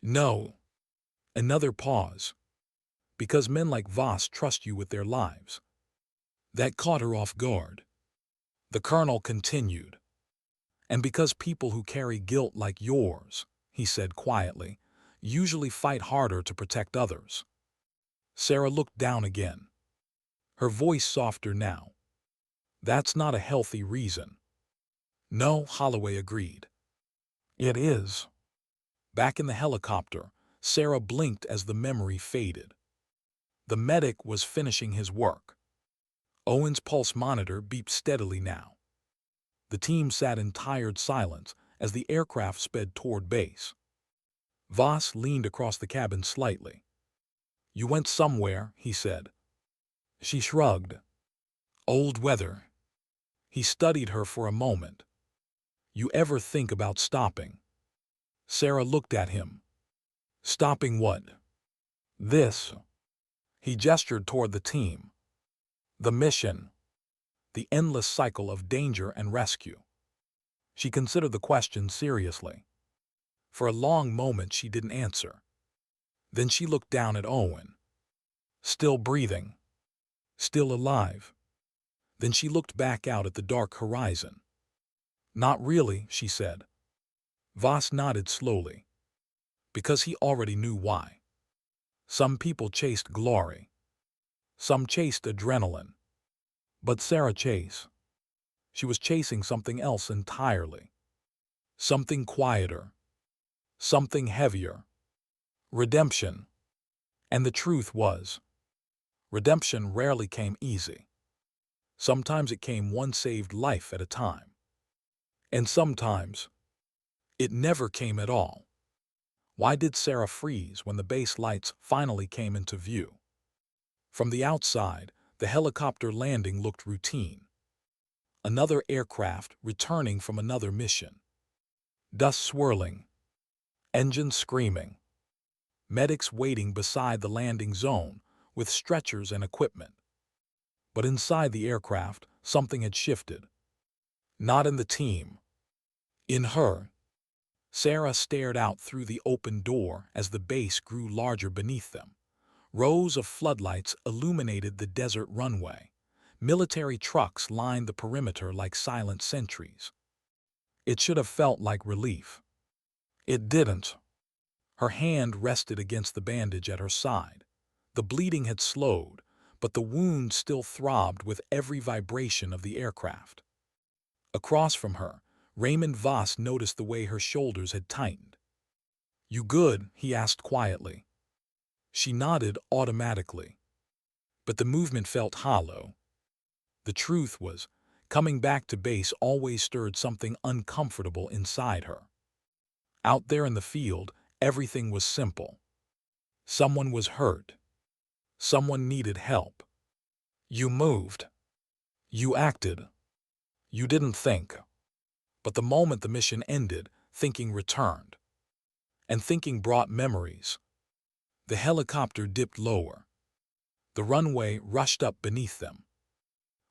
No. Another pause. Because men like Voss trust you with their lives. That caught her off guard. The colonel continued. And because people who carry guilt like yours, he said quietly, usually fight harder to protect others. Sarah looked down again. Her voice softer now. That's not a healthy reason. No, Holloway agreed. It is. Back in the helicopter, Sarah blinked as the memory faded. The medic was finishing his work. Owen's pulse monitor beeped steadily now. The team sat in tired silence as the aircraft sped toward base. Voss leaned across the cabin slightly. You went somewhere, he said. She shrugged. Old weather. He studied her for a moment. You ever think about stopping? Sarah looked at him. Stopping what? This. He gestured toward the team. The mission. The endless cycle of danger and rescue. She considered the question seriously. For a long moment she didn't answer. Then she looked down at Owen. Still breathing. Still alive. Then she looked back out at the dark horizon. Not really, she said. Voss nodded slowly. Because he already knew why. Some people chased glory. Some chased adrenaline. But Sarah chased. She was chasing something else entirely. Something quieter. Something heavier. Redemption. And the truth was, redemption rarely came easy. Sometimes it came one saved life at a time. And sometimes, it never came at all. Why did Sarah freeze when the base lights finally came into view? From the outside, the helicopter landing looked routine. Another aircraft returning from another mission. Dust swirling. Engines screaming. Medics waiting beside the landing zone, with stretchers and equipment. But inside the aircraft, something had shifted. Not in the team. In her. Sarah stared out through the open door as the base grew larger beneath them. Rows of floodlights illuminated the desert runway. Military trucks lined the perimeter like silent sentries. It should have felt like relief. It didn't. Her hand rested against the bandage at her side. The bleeding had slowed, but the wound still throbbed with every vibration of the aircraft. Across from her, Raymond Voss noticed the way her shoulders had tightened. "You good?" he asked quietly. She nodded automatically. But the movement felt hollow. The truth was, coming back to base always stirred something uncomfortable inside her. Out there in the field, everything was simple. Someone was hurt. Someone needed help. You moved. You acted. You didn't think. But the moment the mission ended, thinking returned. And thinking brought memories. The helicopter dipped lower. The runway rushed up beneath them.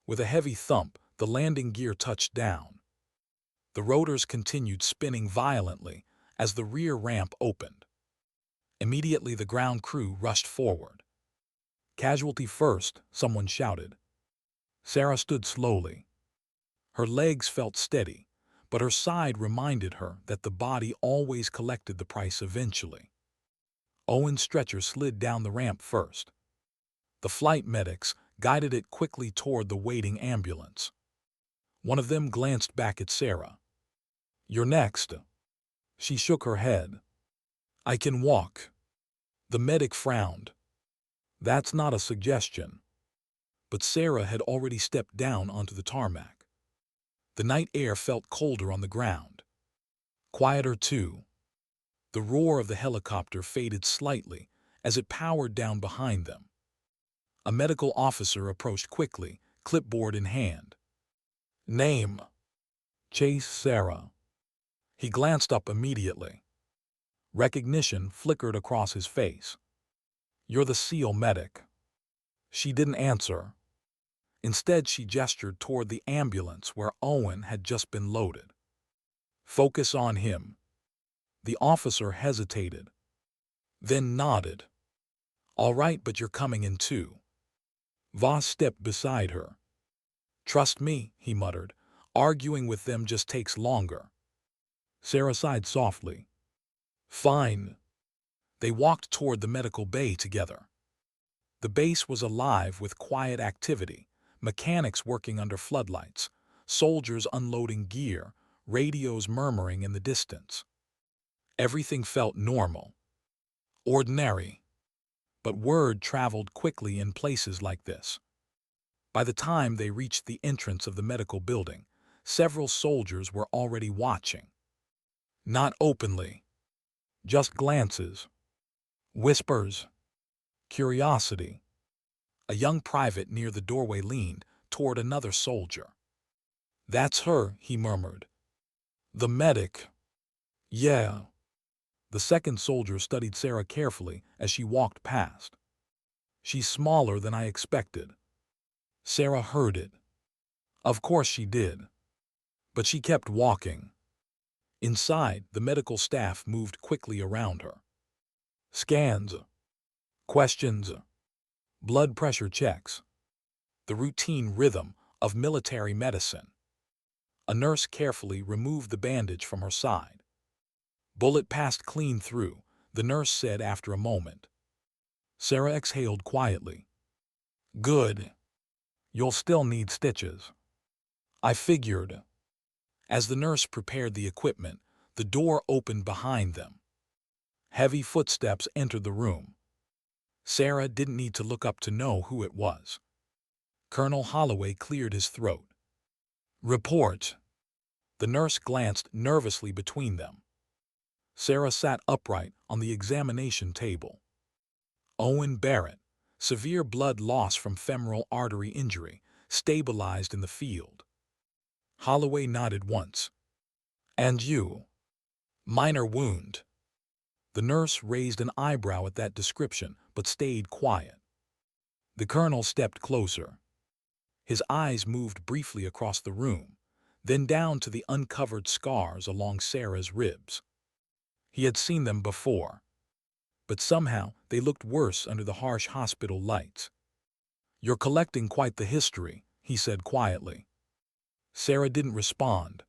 With a heavy thump, the landing gear touched down. The rotors continued spinning violently as the rear ramp opened. Immediately the ground crew rushed forward. "Casualty first," someone shouted. Sarah stood slowly. Her legs felt steady, but her side reminded her that the body always collected the price eventually. Owen's stretcher slid down the ramp first. The flight medics guided it quickly toward the waiting ambulance. One of them glanced back at Sarah. "You're next." She shook her head. "I can walk." The medic frowned. "That's not a suggestion." But Sarah had already stepped down onto the tarmac. The night air felt colder on the ground. Quieter too. The roar of the helicopter faded slightly as it powered down behind them. A medical officer approached quickly, clipboard in hand. "Name?" "Chase Sarah." He glanced up immediately. Recognition flickered across his face. "You're the SEAL medic." She didn't answer. Instead, she gestured toward the ambulance where Owen had just been loaded. "Focus on him." The officer hesitated, then nodded. "All right, but you're coming in too." Voss stepped beside her. "Trust me," he muttered. "Arguing with them just takes longer." Sarah sighed softly. "Fine." They walked toward the medical bay together. The base was alive with quiet activity, mechanics working under floodlights, soldiers unloading gear, radios murmuring in the distance. Everything felt normal. Ordinary. But word traveled quickly in places like this. By the time they reached the entrance of the medical building, several soldiers were already watching. Not openly. Just glances. Whispers. Curiosity. A young private near the doorway leaned toward another soldier. "That's her," he murmured. "The medic." "Yeah." The second soldier studied Sarah carefully as she walked past. "She's smaller than I expected." Sarah heard it. Of course she did. But she kept walking. Inside, the medical staff moved quickly around her. Scans. Questions. Blood pressure checks. The routine rhythm of military medicine. A nurse carefully removed the bandage from her side. "Bullet passed clean through," the nurse said after a moment. Sarah exhaled quietly. "Good. You'll still need stitches." "I figured." As the nurse prepared the equipment, the door opened behind them. Heavy footsteps entered the room. Sarah didn't need to look up to know who it was. Colonel Holloway cleared his throat. "Report." The nurse glanced nervously between them. Sarah sat upright on the examination table. Owen Barrett, severe blood loss from femoral artery injury, stabilized in the field. Holloway nodded once. "And you?" "Minor wound." The nurse raised an eyebrow at that description, but stayed quiet. The colonel stepped closer. His eyes moved briefly across the room, then down to the uncovered scars along Sarah's ribs. He had seen them before, but somehow they looked worse under the harsh hospital lights. "You're collecting quite the history," he said quietly. Sarah didn't respond.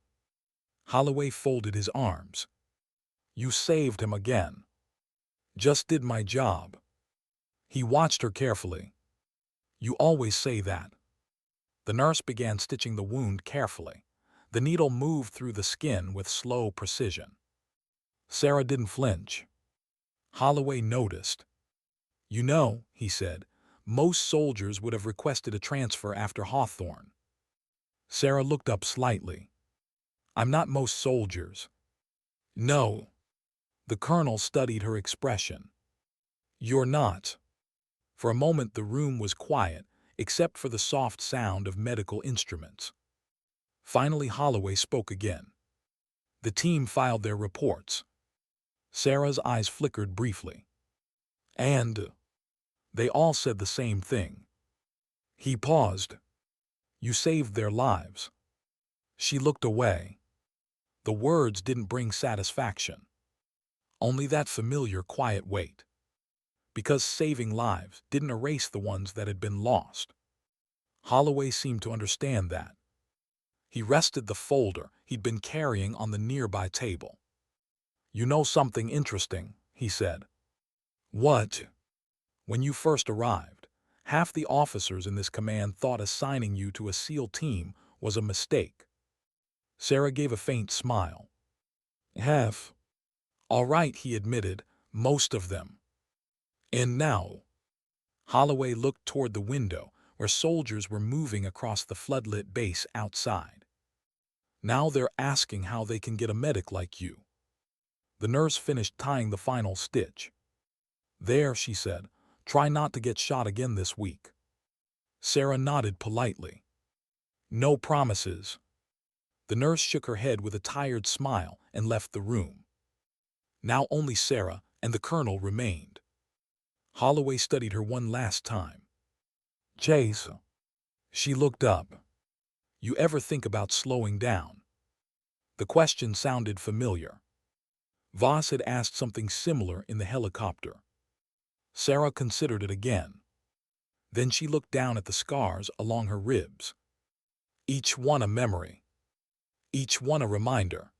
Holloway folded his arms. "You saved him again." "Just did my job." He watched her carefully. "You always say that." The nurse began stitching the wound carefully. The needle moved through the skin with slow precision. Sarah didn't flinch. Holloway noticed. "You know," he said, "most soldiers would have requested a transfer after Hawthorne." Sarah looked up slightly. "I'm not most soldiers." "No." The colonel studied her expression. "You're not." For a moment the room was quiet, except for the soft sound of medical instruments. Finally Holloway spoke again. The team filed their reports. Sarah's eyes flickered briefly. "And they all said the same thing." He paused. "You saved their lives." She looked away. The words didn't bring satisfaction. Only that familiar quiet weight. Because saving lives didn't erase the ones that had been lost. Holloway seemed to understand that. He rested the folder he'd been carrying on the nearby table. "You know something interesting," he said. "What?" "When you first arrived, half the officers in this command thought assigning you to a SEAL team was a mistake." Sarah gave a faint smile. "Half?" "All right," he admitted, "most of them." "And now?" Holloway looked toward the window where soldiers were moving across the floodlit base outside. "Now they're asking how they can get a medic like you." The nurse finished tying the final stitch. "There," she said, "try not to get shot again this week." Sarah nodded politely. "No promises." The nurse shook her head with a tired smile and left the room. Now only Sarah and the colonel remained. Holloway studied her one last time. "Chase." She looked up. "You ever think about slowing down?" The question sounded familiar. Voss had asked something similar in the helicopter. Sarah considered it again. Then she looked down at the scars along her ribs. Each one a memory. Each one a reminder.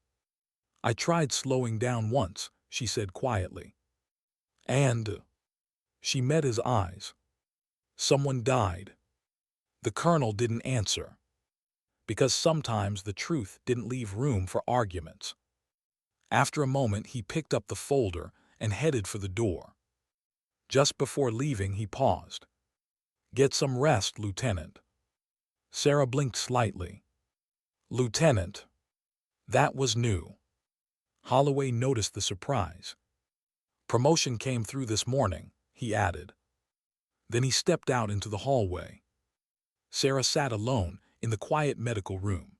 "I tried slowing down once," she said quietly. "And?" She met his eyes. "Someone died." The colonel didn't answer. Because sometimes the truth didn't leave room for arguments. After a moment he picked up the folder and headed for the door. Just before leaving he paused. "Get some rest, Lieutenant." Sarah blinked slightly. "Lieutenant." That was new. Holloway noticed the surprise. "Promotion came through this morning," he added. Then he stepped out into the hallway. Sarah sat alone in the quiet medical room.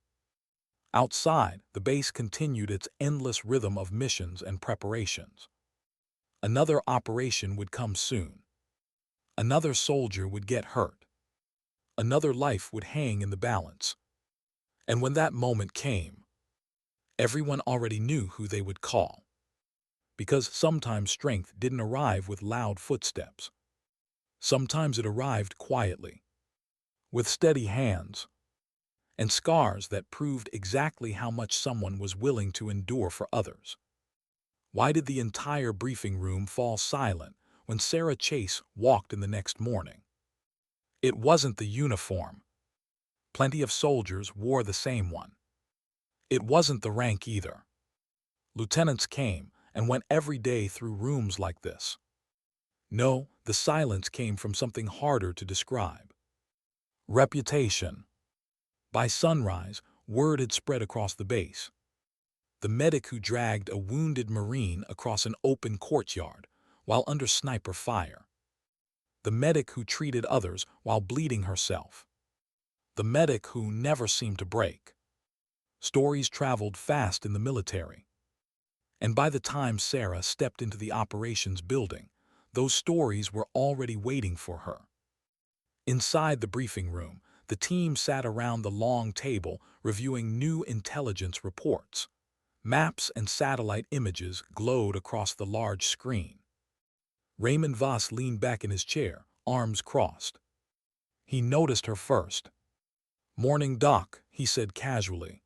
Outside, the base continued its endless rhythm of missions and preparations. Another operation would come soon. Another soldier would get hurt. Another life would hang in the balance. And when that moment came, everyone already knew who they would call. Because sometimes strength didn't arrive with loud footsteps. Sometimes it arrived quietly, with steady hands, and scars that proved exactly how much someone was willing to endure for others. Why did the entire briefing room fall silent when Sarah Chase walked in the next morning? It wasn't the uniform. Plenty of soldiers wore the same one. It wasn't the rank either. Lieutenants came and went every day through rooms like this. No, the silence came from something harder to describe. Reputation. By sunrise, word had spread across the base. The medic who dragged a wounded Marine across an open courtyard while under sniper fire. The medic who treated others while bleeding herself. The medic who never seemed to break. Stories traveled fast in the military. And by the time Sarah stepped into the operations building, those stories were already waiting for her. Inside the briefing room, the team sat around the long table reviewing new intelligence reports. Maps and satellite images glowed across the large screen. Raymond Voss leaned back in his chair, arms crossed. He noticed her first. "Morning, Doc," he said casually.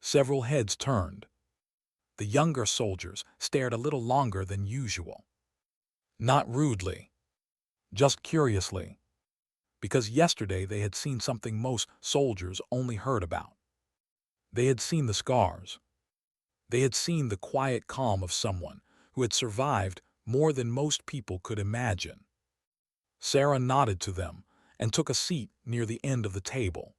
Several heads turned. The younger soldiers stared a little longer than usual. Not rudely, just curiously, because yesterday they had seen something most soldiers only heard about. They had seen the scars. They had seen the quiet calm of someone who had survived more than most people could imagine. Sarah nodded to them and took a seat near the end of the table.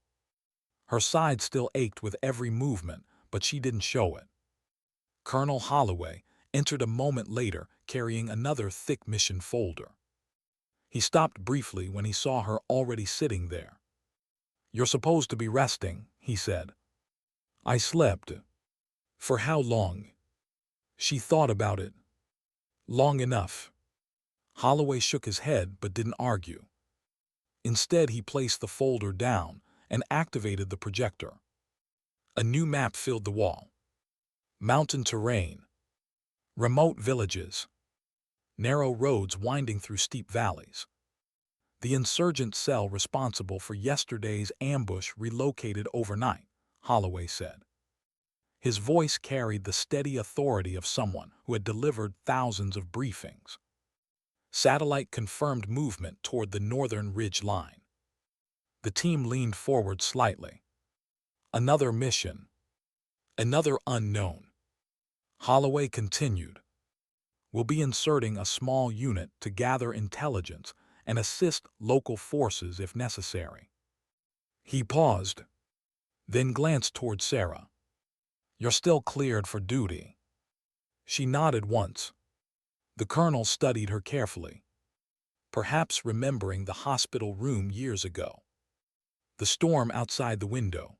Her side still ached with every movement, but she didn't show it. Colonel Holloway entered a moment later carrying another thick mission folder. He stopped briefly when he saw her already sitting there. "You're supposed to be resting," he said. "I slept." "For how long?" She thought about it. "Long enough." Holloway shook his head but didn't argue. Instead, he placed the folder down and activated the projector. A new map filled the wall. Mountain terrain, remote villages, narrow roads winding through steep valleys. The insurgent cell responsible for yesterday's ambush relocated overnight, Holloway said. His voice carried the steady authority of someone who had delivered thousands of briefings. Satellite confirmed movement toward the northern ridge line. The team leaned forward slightly. Another mission. Another unknown. Holloway continued. "We'll be inserting a small unit to gather intelligence and assist local forces if necessary." He paused, then glanced toward Sarah. "You're still cleared for duty." She nodded once. The colonel studied her carefully, perhaps remembering the hospital room years ago. The storm outside the window.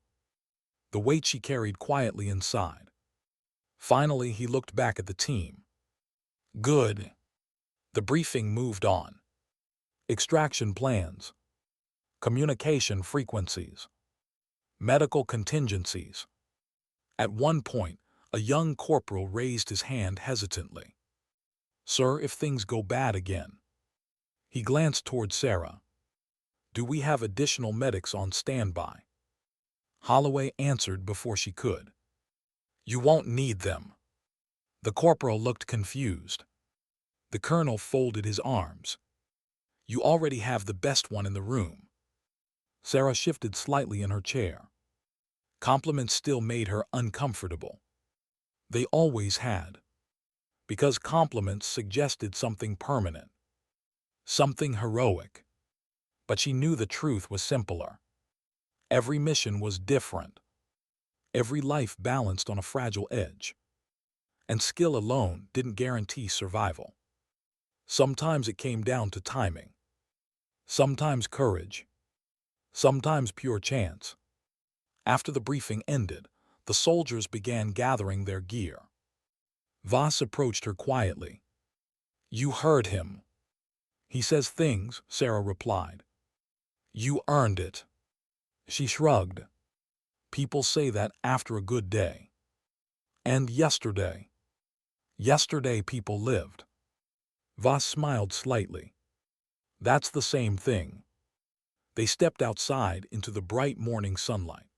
The weight she carried quietly inside. Finally, he looked back at the team. "Good." The briefing moved on. Extraction plans. Communication frequencies. Medical contingencies. At one point, a young corporal raised his hand hesitantly. "Sir, if things go bad again." He glanced toward Sarah. "Do we have additional medics on standby?" Holloway answered before she could. "You won't need them." The corporal looked confused. The colonel folded his arms. "You already have the best one in the room." Sarah shifted slightly in her chair. Compliments still made her uncomfortable. They always had. Because compliments suggested something permanent. Something heroic. But she knew the truth was simpler. Every mission was different. Every life balanced on a fragile edge. And skill alone didn't guarantee survival. Sometimes it came down to timing. Sometimes courage. Sometimes pure chance. After the briefing ended, the soldiers began gathering their gear. Voss approached her quietly. "You heard him." "He says things," Sarah replied. "You earned it." She shrugged. "People say that after a good day." "And yesterday?" "Yesterday people lived." Voss smiled slightly. "That's the same thing." They stepped outside into the bright morning sunlight.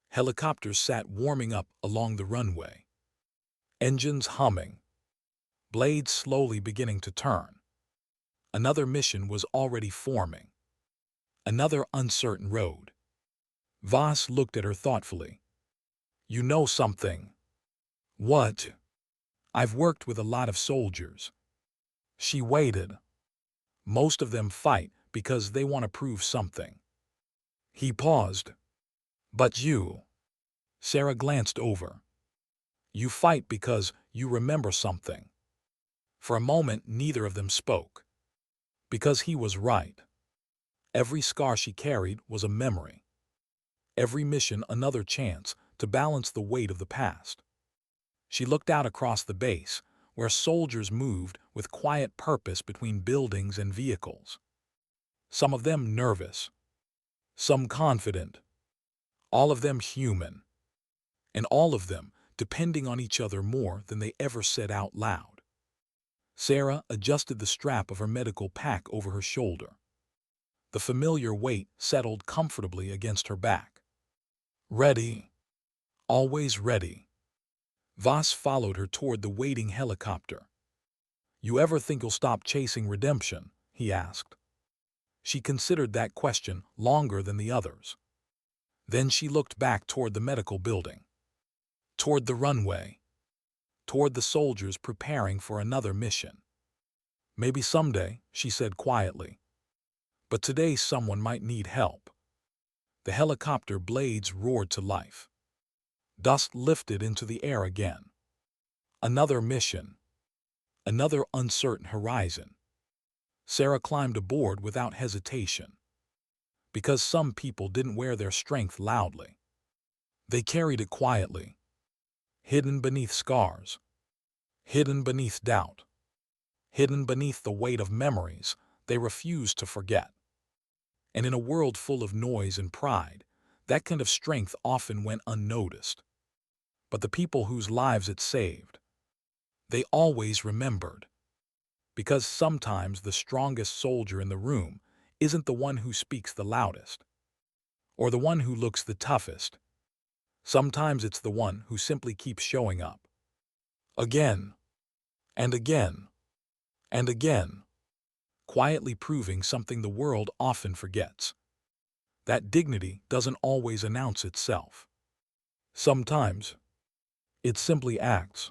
Helicopters sat warming up along the runway. Engines humming. Blades slowly beginning to turn. Another mission was already forming. Another uncertain road. Voss looked at her thoughtfully. "You know something." "What?" "I've worked with a lot of soldiers." She waited. "Most of them fight because they want to prove something." He paused. "But you?" Sarah glanced over. "You fight because you remember something." For a moment, neither of them spoke. Because he was right. Every scar she carried was a memory. Every mission another chance to balance the weight of the past. She looked out across the base, where soldiers moved with quiet purpose between buildings and vehicles. some of them nervous, some confident, all of them human, and all of them depending on each other more than they ever said out loud. Sarah adjusted the strap of her medical pack over her shoulder. The familiar weight settled comfortably against her back. Ready. Always ready. Voss followed her toward the waiting helicopter. You ever think you'll stop chasing redemption? He asked. She considered that question longer than the others. Then she looked back toward the medical building, toward the runway, toward the soldiers preparing for another mission. Maybe someday, she said quietly. But today someone might need help. The helicopter blades roared to life. Dust lifted into the air again. Another mission. Another uncertain horizon. Sarah climbed aboard without hesitation. Because some people didn't wear their strength loudly. They carried it quietly. Hidden beneath scars. Hidden beneath doubt. Hidden beneath the weight of memories they refused to forget. And in a world full of noise and pride, that kind of strength often went unnoticed. But the people whose lives it saved, they always remembered. Because sometimes the strongest soldier in the room isn't the one who speaks the loudest, or the one who looks the toughest. Sometimes it's the one who simply keeps showing up. Again, and again, and again, quietly proving something the world often forgets. That dignity doesn't always announce itself. Sometimes, it simply acts.